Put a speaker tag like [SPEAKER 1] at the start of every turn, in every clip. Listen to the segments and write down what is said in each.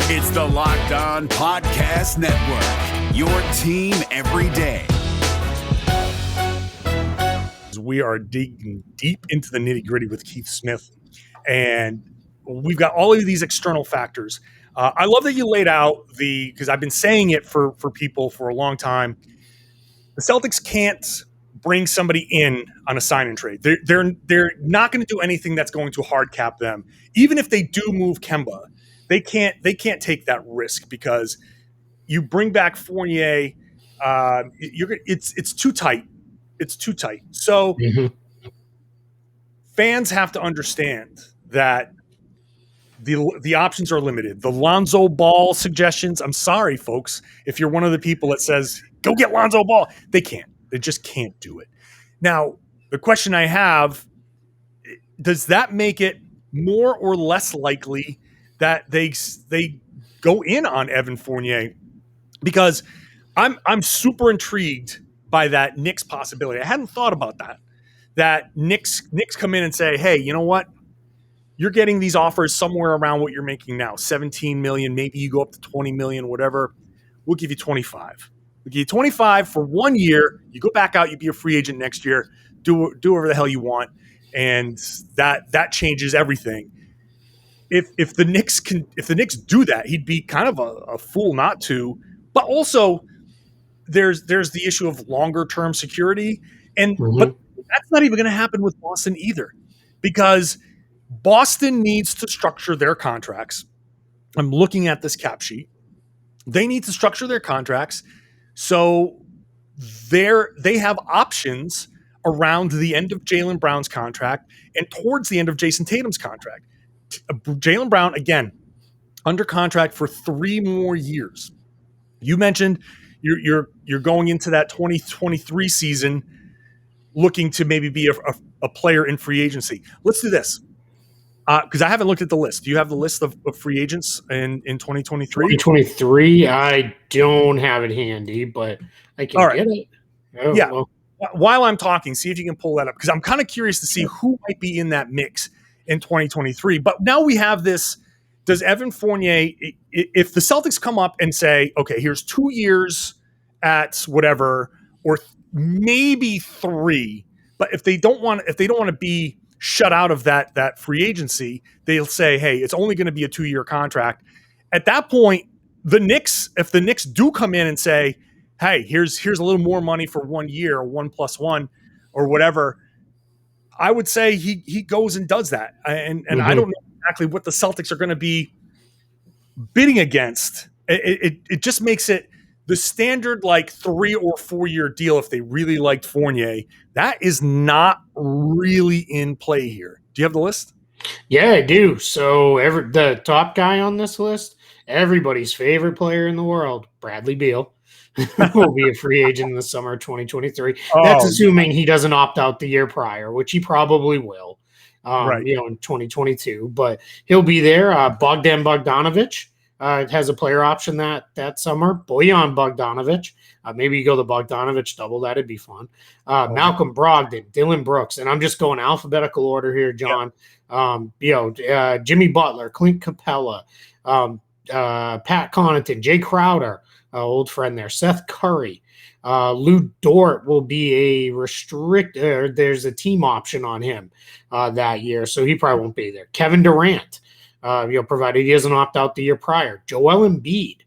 [SPEAKER 1] It's the Locked On Podcast Network, your team every day.
[SPEAKER 2] We are digging deep into the nitty-gritty with Keith Smith, and we've got all of these external factors. I love that you laid out because I've been saying it for people for a long time. The Celtics can't bring somebody in on a sign and trade. They're not going to do anything that's going to hard cap them. Even if they do move Kemba, they can't take that risk because you bring back Fournier. It's too tight. It's too tight. So fans have to understand that the options are limited. The Lonzo Ball suggestions, I'm sorry, folks. If you're one of the people that says, go get Lonzo Ball, they can't. They just can't do it. Now, the question I have, does that make it more or less likely that they go in on Evan Fournier? Because I'm super intrigued by that Knicks possibility. I hadn't thought about that. That Knicks come in and say, hey, you know what? You're getting these offers somewhere around what you're making now, $17 million. Maybe you go up to $20 million, whatever. We'll give you 25. We'll give you 25 for 1 year. You go back out, you be a free agent next year. Do whatever the hell you want, and that changes everything. If the Knicks do that, he'd be kind of a fool not to. But also, there's the issue of longer term security, but that's not even going to happen with Boston either, because Boston needs to structure their contracts. I'm looking at this cap sheet. They need to structure their contracts so they have options around the end of Jaylen Brown's contract and towards the end of Jason Tatum's contract. Jaylen Brown, again, under contract for 3 more years. You mentioned you're going into that 2023 season looking to maybe be a player in free agency. Let's do this. Because I haven't looked at the list. Do you have the list of free agents in 2023?
[SPEAKER 3] 2023, I don't have it handy, but I can get it. Oh,
[SPEAKER 2] yeah.
[SPEAKER 3] Well.
[SPEAKER 2] While I'm talking, see if you can pull that up, because I'm kind of curious to see who might be in that mix in 2023. But now we have this. Does Evan Fournier, if the Celtics come up and say, okay, here's 2 years at whatever, or maybe 3, but if they don't want to be shut out of that free agency, they'll say, hey, it's only going to be a 2-year contract. At that point, if the Knicks do come in and say, hey, here's a little more money for 1 year, 1+1 or whatever, I would say he goes and does that. And I don't know exactly what the Celtics are going to be bidding against. It just makes it the standard 3 or 4 year deal. If they really liked Fournier, that is not really in play here. Do you have the list?
[SPEAKER 3] Yeah, I do. So the top guy on this list, everybody's favorite player in the world, Bradley Beal, will be a free agent in the summer of 2023. That's assuming he doesn't opt out the year prior, which he probably will, in 2022. But he'll be there. Bogdan Bogdanovic has a player option that summer. Bojan Bogdanovic. Maybe you go the Bogdanovic double. That'd be fun. Malcolm Brogdon, Dylan Brooks. And I'm just going alphabetical order here, John. Jimmy Butler, Clint Capella, Pat Connaughton, Jay Crowder, old friend there, Seth Curry. Lou Dort will be there's a team option on him that year, so he probably won't be there. Kevin Durant, provided he doesn't opt out the year prior. Joel Embiid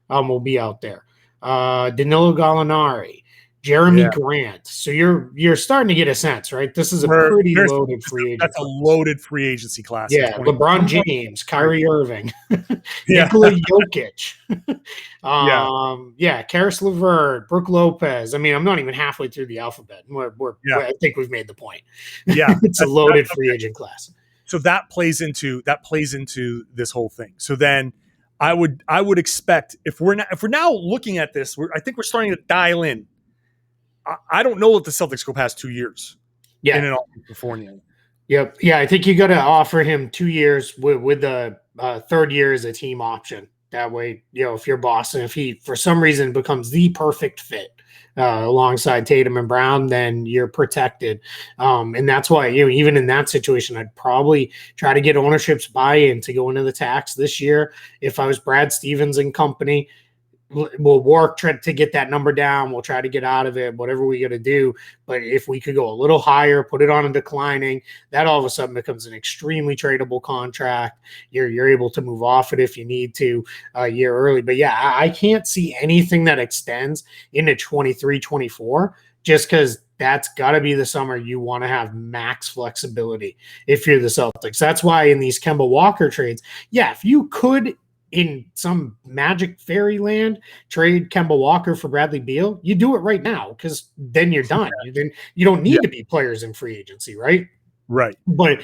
[SPEAKER 3] will be out there. Danilo Gallinari, Jeremy Grant. So you're starting to get a sense, right? This is a pretty loaded free agency.
[SPEAKER 2] That's a loaded free agency class.
[SPEAKER 3] Yeah, LeBron James, Kyrie Irving, Nikola Jokic, Karis LeVert, Brook Lopez. I mean, I'm not even halfway through the alphabet. I think we've made the point. Yeah, it's a loaded free agent class.
[SPEAKER 2] So that plays into this whole thing. So then I would expect if we're now looking at this, I think we're starting to dial in. I don't know if the Celtics go past 2 years. In an offer for Fournier.
[SPEAKER 3] Yep. Yeah, I think you got to offer him 2 years with the third year as a team option. That way, if you're Boston, if he for some reason becomes the perfect fit alongside Tatum and Brown, then you're protected. And that's why, even in that situation, I'd probably try to get ownership's buy-in to go into the tax this year. If I was Brad Stevens and company, we'll work try to get that number down. We'll try to get out of it, whatever we got to do. But if we could go a little higher, put it on a declining, that all of a sudden becomes an extremely tradable contract. You're able to move off it if you need to a year early. But yeah, I can't see anything that extends into 23, 24, just because that's got to be the summer you want to have max flexibility if you're the Celtics. That's why in these Kemba Walker trades, yeah, if you could – in some magic fairyland trade Kemba Walker for Bradley Beal, you do it right now because then you're done. Then you don't need to be players in free agency, right?
[SPEAKER 2] Right.
[SPEAKER 3] But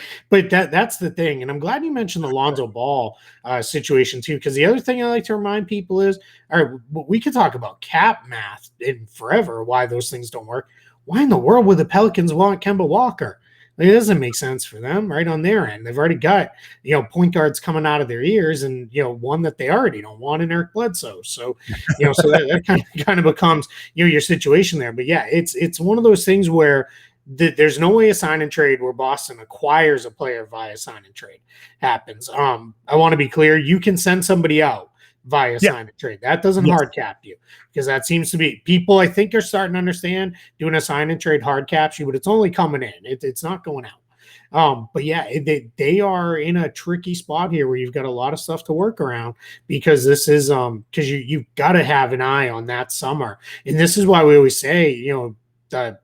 [SPEAKER 3] that's the thing. And I'm glad you mentioned the Lonzo Ball situation too, because the other thing I like to remind people is, all right, we could talk about cap math in forever, why those things don't work. Why in the world would the Pelicans want Kemba Walker? It doesn't make sense for them right on their end. They've already got, point guards coming out of their ears and, one that they already don't want in Eric Bledsoe. So, so that kind of becomes, your situation there. But yeah, it's one of those things where there's no way a sign and trade where Boston acquires a player via sign and trade happens. I want to be clear. You can send somebody out via sign and trade. That doesn't hard cap you, because that seems to be people I think are starting to understand doing a sign and trade hard caps you, but it's only coming in. It's not going out. But yeah, they are in a tricky spot here where you've got a lot of stuff to work around, because this is because you've got to have an eye on that summer. And this is why we always say,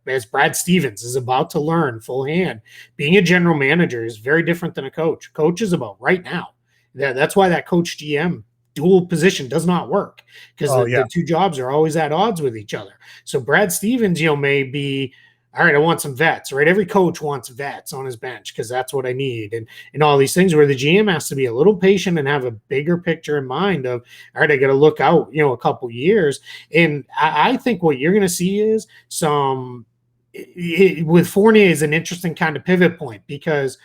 [SPEAKER 3] as Brad Stevens is about to learn full hand, being a general manager is very different than a coach. Coach is about right now. That's why that coach GM dual position does not work, because the two jobs are always at odds with each other. So Brad Stevens, may be, all right, I want some vets, right? Every coach wants vets on his bench because that's what I need. And all these things where the GM has to be a little patient and have a bigger picture in mind of, all right, I got to look out, a couple years. And I think what you're going to see is with Fournier is an interesting kind of pivot point, because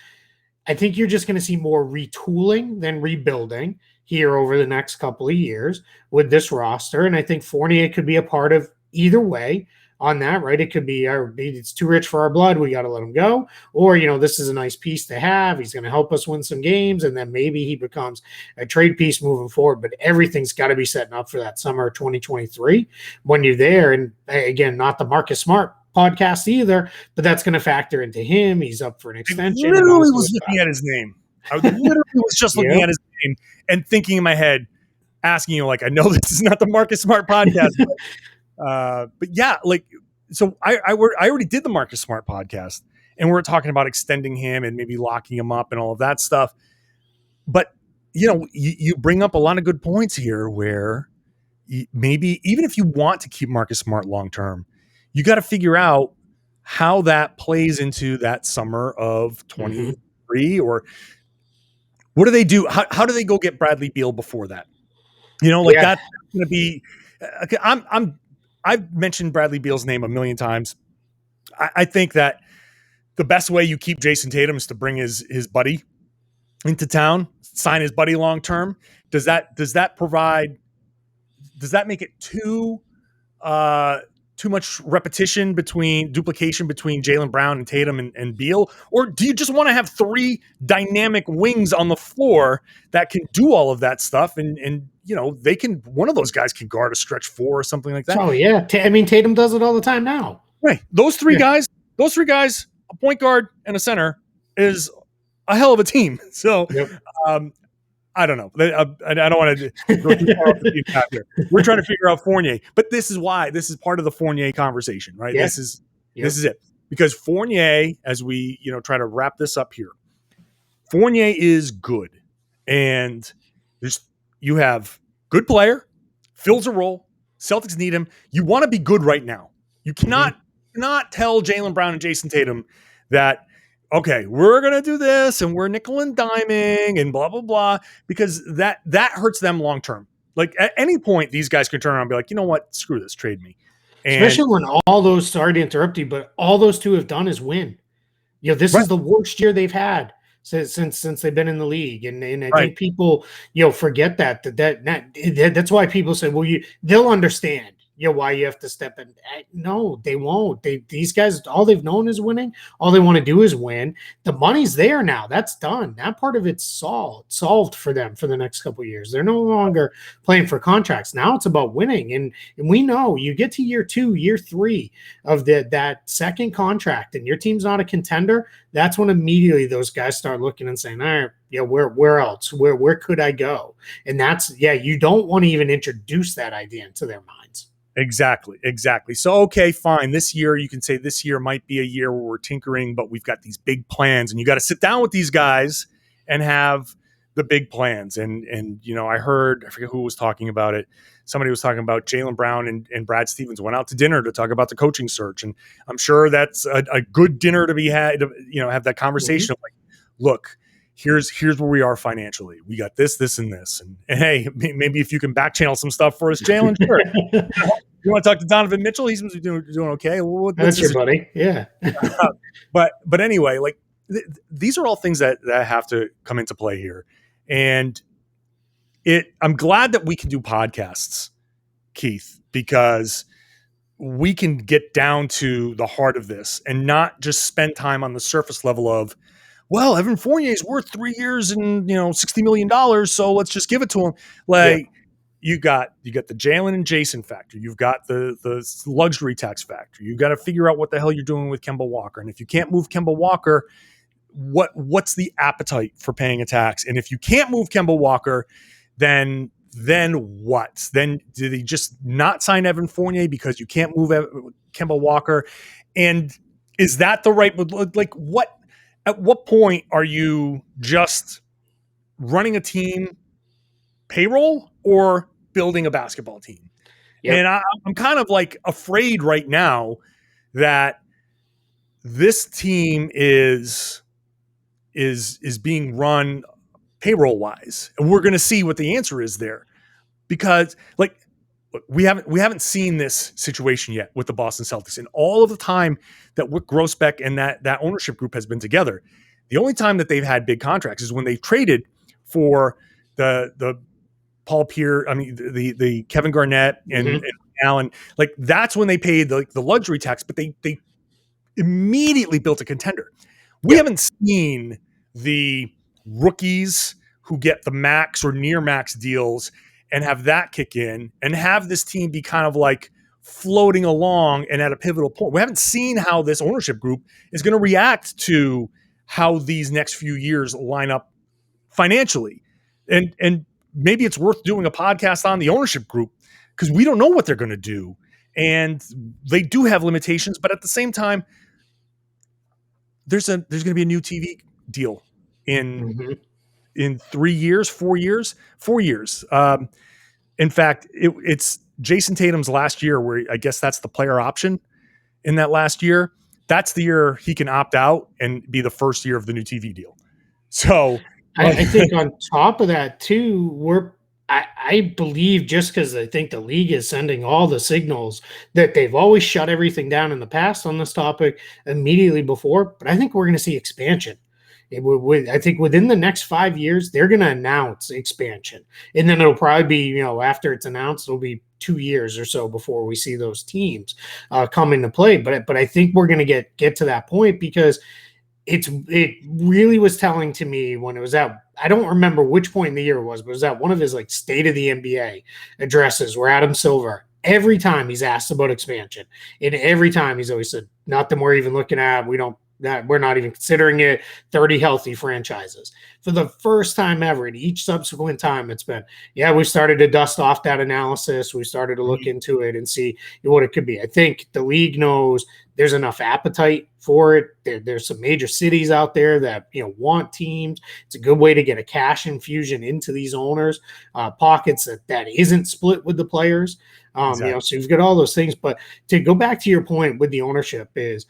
[SPEAKER 3] I think you're just going to see more retooling than rebuilding here over the next couple of years with this roster. And I think Fournier could be a part of either way on that, right? It could be, it's too rich for our blood, we got to let him go. Or, this is a nice piece to have. He's going to help us win some games. And then maybe he becomes a trade piece moving forward. But everything's got to be setting up for that summer of 2023 when you're there. And again, not the Marcus Smart podcast either, but that's going to factor into him. He's up for an extension.
[SPEAKER 2] I literally was looking at his name. I literally was just looking at his name and thinking in my head, asking you, I know this is not the Marcus Smart podcast, but yeah, so I already did the Marcus Smart podcast, and we're talking about extending him and maybe locking him up and all of that stuff. But you bring up a lot of good points here, where maybe even if you want to keep Marcus Smart long term, you got to figure out how that plays into that summer of 23, or what do they do? How do they go get Bradley Beal before that? That's going to be. Okay, I've mentioned Bradley Beal's name a million times. I think that the best way you keep Jason Tatum is to bring his buddy into town, sign his buddy long term. Does that make it too much duplication between Jaylen Brown and Tatum and Beal? Or do you just want to have three dynamic wings on the floor that can do all of that stuff? And they can, one of those guys can guard a stretch four or something like that.
[SPEAKER 3] Oh yeah. Tatum does it all the time now.
[SPEAKER 2] Right. Those three guys, a point guard and a center, is a hell of a team. So, I don't know. I don't want to go too far off the beaten path here. We're trying to figure out Fournier, but this is part of the Fournier conversation, right? This is it, because Fournier, as we try to wrap this up here, Fournier is good, and you have good player, fills a role. Celtics need him. You want to be good right now. You cannot tell Jaylen Brown and Jason Tatum that, okay, we're going to do this and we're nickel and diming and blah, blah, blah, because that hurts them long term. At any point, these guys can turn around and be like, you know what, screw this, trade me.
[SPEAKER 3] Especially when all those, sorry to interrupt you, but all those two have done is win. This is the worst year they've had since they've been in the league. And I think people, forget that. That's why people say, well, they'll understand. why you have to step in. No, they won't. These guys, all they've known is winning. All they want to do is win. The money's there now. That's done. That part of it's solved for them for the next couple of years. They're no longer playing for contracts. Now it's about winning. And we know you get to year 2, year 3 of that second contract and your team's not a contender. That's when immediately those guys start looking and saying, all right, where else? Where could I go? And that's, you don't want to even introduce that idea into their minds.
[SPEAKER 2] Exactly. So, okay, fine. This year, you can say this year might be a year where we're tinkering, but we've got these big plans, and you got to sit down with these guys and have the big plans. And I forget who was talking about it. Somebody was talking about Jaylen Brown and Brad Stevens went out to dinner to talk about the coaching search. And I'm sure that's a good dinner to be had, have that conversation of like, look, here's where we are financially. We got this, and this. And hey, maybe if you can back channel some stuff for us, Jalen, sure. You want to talk to Donovan Mitchell? He seems to be doing okay.
[SPEAKER 3] That's your buddy. Yeah.
[SPEAKER 2] But anyway, like these are all things that have to come into play here. And I'm glad that we can do podcasts, Keith, because we can get down to the heart of this and not just spend time on the surface level of, well, Evan Fournier is worth 3 years and $60 million, so let's just give it to him. You got the Jalen and Jason factor. You've got the luxury tax factor. You've got to figure out what the hell you're doing with Kemba Walker. And if you can't move Kemba Walker, what's the appetite for paying a tax? And if you can't move Kemba Walker, then what? Then do they just not sign Evan Fournier because you can't move Kemba Walker? And is that the right, like what? At what point are you just running a team payroll or building a basketball team? Yep. And I'm kind of like afraid right now that this team is being run payroll wise, and we're going to see what the answer is there, because like we haven't seen this situation yet with the Boston Celtics in all of the time that Wyc Grousbeck and that ownership group has been together. The only time that they've had big contracts is when they traded for the Paul Pierce, the Kevin Garnett and Allen. Like that's when they paid the luxury tax, but they immediately built a contender. We haven't seen the rookies who get the max or near max deals and have that kick in and have this team be kind of like floating along and at a pivotal point. We haven't seen how this ownership group is going to react to how these next few years line up financially. And maybe it's worth doing a podcast on the ownership group because we don't know what they're going to do. And they do have limitations, but at the same time, there's going to be a new TV deal in 3 years, 4 years, 4 years. In fact, it's Jason Tatum's last year where I guess that's the player option in that last year. That's the year he can opt out and be the first year of the new TV deal. So
[SPEAKER 3] I think on top of that too, I believe just because I think the league is sending all the signals that they've always shut everything down in the past on this topic immediately before, but I think we're going to see expansion. I think within the next 5 years, they're going to announce expansion. And then it'll probably be, after it's announced, it'll be 2 years or so before we see those teams come into play. But I think we're going to get to that point because it really was telling to me when it was at, I don't remember which point in the year it was, but it was at one of his like State of the NBA addresses where Adam Silver, every time he's asked about expansion, and every time he's always said, nothing we're even looking at. We're not even considering it. 30 healthy franchises. For the first time ever, and each subsequent time it's been, we started to dust off that analysis. We started to look into it and see what it could be. I think the league knows there's enough appetite for it. There's some major cities out there that want teams. It's a good way to get a cash infusion into these owners, pockets that isn't split with the players.
[SPEAKER 2] Exactly.
[SPEAKER 3] So you've got all those things. But to go back to your point with the ownership is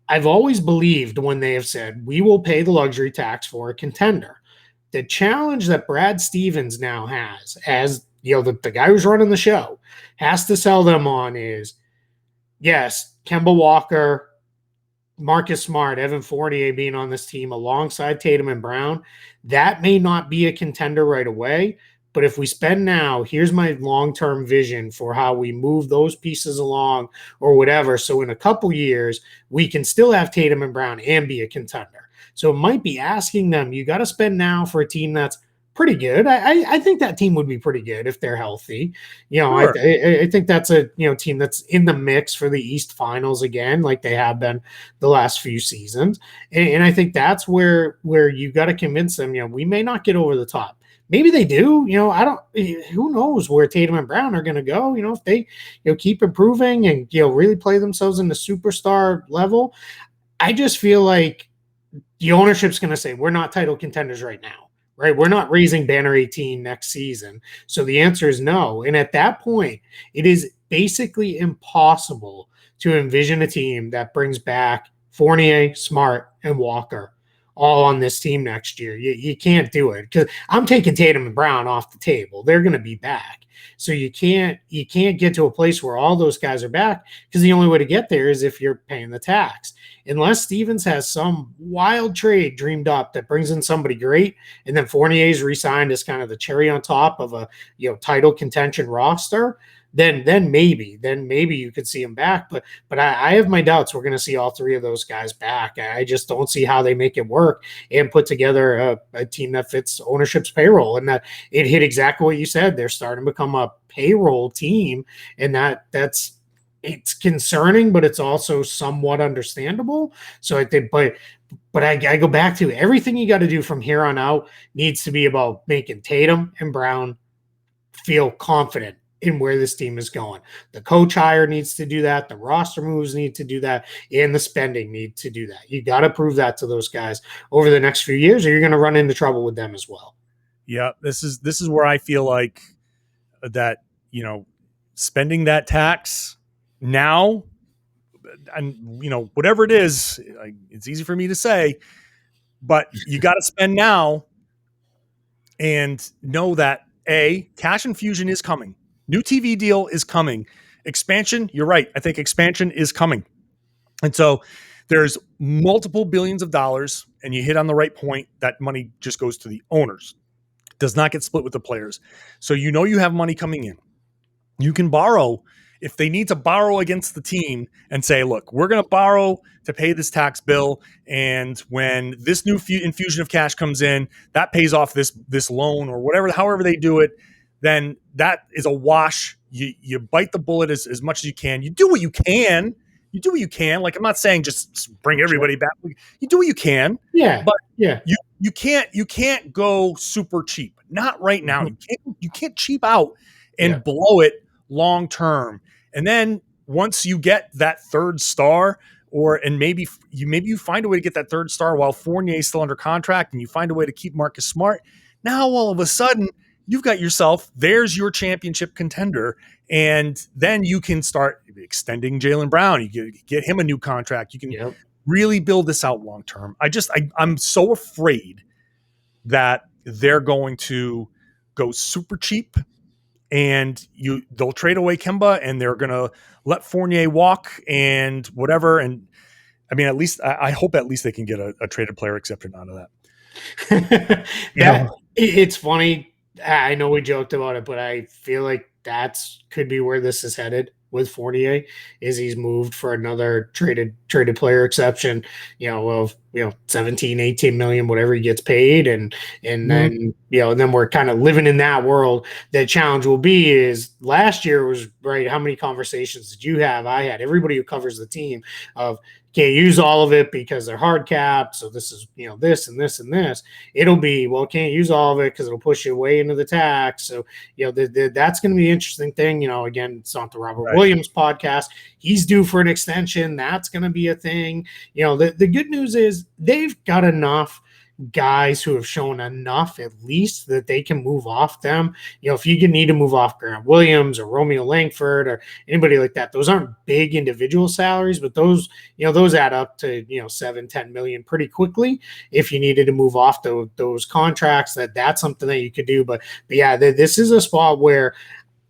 [SPEAKER 3] I've always believed when they have said, we will pay the luxury tax for a contender. The challenge that Brad Stevens now has as, the guy who's running the show has to sell them on is, yes, Kemba Walker, Marcus Smart, Evan Fournier being on this team alongside Tatum and Brown, that may not be a contender right away, But if we spend now, here's my long-term vision for how we move those pieces along or whatever. So in a couple years, we can still have Tatum and Brown and be a contender. So it might be asking them, you got to spend now for a team that's pretty good. I think that team would be pretty good if they're healthy.
[SPEAKER 2] Sure.
[SPEAKER 3] I think that's a team that's in the mix for the East Finals again, like they have been the last few seasons. And I think that's where you got to convince them. We may not get over the top. Maybe they do. I don't. Who knows where Tatum and Brown are going to go? If they keep improving and really play themselves into superstar level. I just feel like the ownership's going to say we're not title contenders right now. Right, we're not raising banner 18 next season. So the answer is no. And at that point, it is basically impossible to envision a team that brings back Fournier, Smart, and Walker all on this team next year. You can't do it because I'm taking Tatum and Brown off the table. They're going to be back. So you can't get to a place where all those guys are back because the only way to get there is if you're paying the tax. Unless Stevens has some wild trade dreamed up that brings in somebody great, and then Fournier's re-signed as kind of the cherry on top of a title contention roster, then maybe you could see him back. But I have my doubts we're going to see all three of those guys back. I just don't see how they make it work and put together a team that fits ownership's payroll. And that it hit exactly what you said. They're starting to become a payroll team, and that's it's concerning, but it's also somewhat understandable. So I think, but I go back to everything you got to do from here on out needs to be about making Tatum and Brown feel confident in where this team is going. The coach hire needs to do that. The roster moves need to do that. And the spending need to do that. You got to prove that to those guys over the next few years, or you're going to run into trouble with them as well.
[SPEAKER 2] Yeah, this is where I feel like that, spending that tax now, and whatever it is, it's easy for me to say, but you got to spend now and know that cash infusion is coming. New TV deal is coming. Expansion, you're right. I think expansion is coming. And so there's multiple billions of dollars, and you hit on the right point. That money just goes to the owners. It does not get split with the players. So you have money coming in. You can borrow if they need to borrow against the team and say, look, we're going to borrow to pay this tax bill. And when this new infusion of cash comes in, that pays off this loan or whatever, however they do it, then that is a wash. You bite the bullet as much as you can. You do what you can. Like, I'm not saying just bring everybody back. You do what you can.
[SPEAKER 3] Yeah.
[SPEAKER 2] But
[SPEAKER 3] yeah,
[SPEAKER 2] you can't go super cheap. Not right now.
[SPEAKER 3] Mm-hmm.
[SPEAKER 2] You can't cheap out and blow it long term. And then once you get that third star, and maybe you find a way to get that third star while Fournier is still under contract, and you find a way to keep Marcus Smart, now all of a sudden you've got yourself, there's your championship contender. And then you can start extending Jaylen Brown. You get him a new contract. You can really build this out long term. I'm so afraid that they're going to go super cheap, and they'll trade away Kemba, and they're going to let Fournier walk and whatever. And I mean, at least I hope at least they can get a traded player exception out of that.
[SPEAKER 3] It's funny. I know we joked about it, but I feel like could be where this is headed with Fournier, is he's moved for another traded player exception, of 17, 18 million, whatever he gets paid. And then, and then we're kind of living in that world. The challenge will be is last year was right. How many conversations did you have? I had. Everybody who covers the team of can't use all of it because they're hard capped. So this is, this and this and this. It'll be, can't use all of it because it'll push you way into the tax. So, that's going to be an interesting thing. Again, it's not the Robert Williams podcast. He's due for an extension. That's going to be a thing. The good news is they've got enough guys who have shown enough at least that they can move off them. If you need to move off Grant Williams or Romeo Langford or anybody like that, those aren't big individual salaries, but those add up to, 7-10 million pretty quickly. If you needed to move off those contracts, that's something that you could do. But yeah, this is a spot where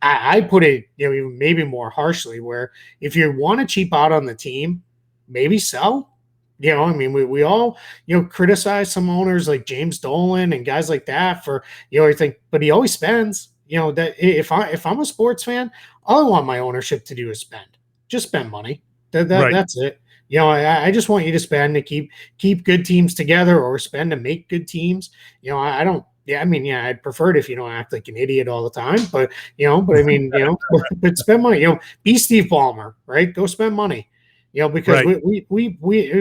[SPEAKER 3] I put it, maybe more harshly, where if you want to cheap out on the team, maybe sell. I mean, we all, criticize some owners like James Dolan and guys like that for, you think, but he always spends, that if I'm a sports fan, all I want my ownership to do is spend, just spend money. That's it. I just want you to spend to keep good teams together, or spend to make good teams. I don't. Yeah, I mean, I'd prefer it if you don't act like an idiot all the time. But I mean, but spend money. Be Steve Ballmer, right? Go spend money. Because we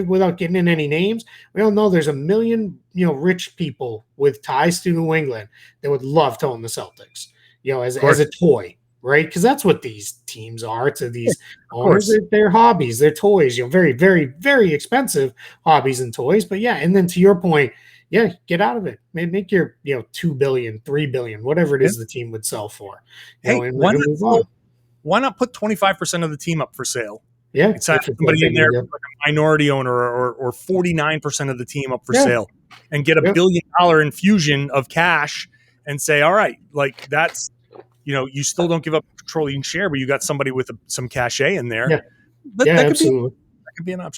[SPEAKER 3] without getting in any names, we all know there's a million rich people with ties to New England that would love to own the Celtics. As a toy. Right, because that's what these teams are to these owners. They're hobbies, they're toys. Very, very, very expensive hobbies and toys. But and then to your point, get out of it. Make your $2 billion, $3 billion, whatever it is the team would sell for.
[SPEAKER 2] Why not put 25% of the team up for sale?
[SPEAKER 3] Yeah,
[SPEAKER 2] it's have somebody in there, like a minority owner, or 49% of the team up for sale, and get $1 billion infusion of cash, and say, all right, like that's. You still don't give up controlling share, but you got somebody with some cachet in there.
[SPEAKER 3] That
[SPEAKER 2] could be an option.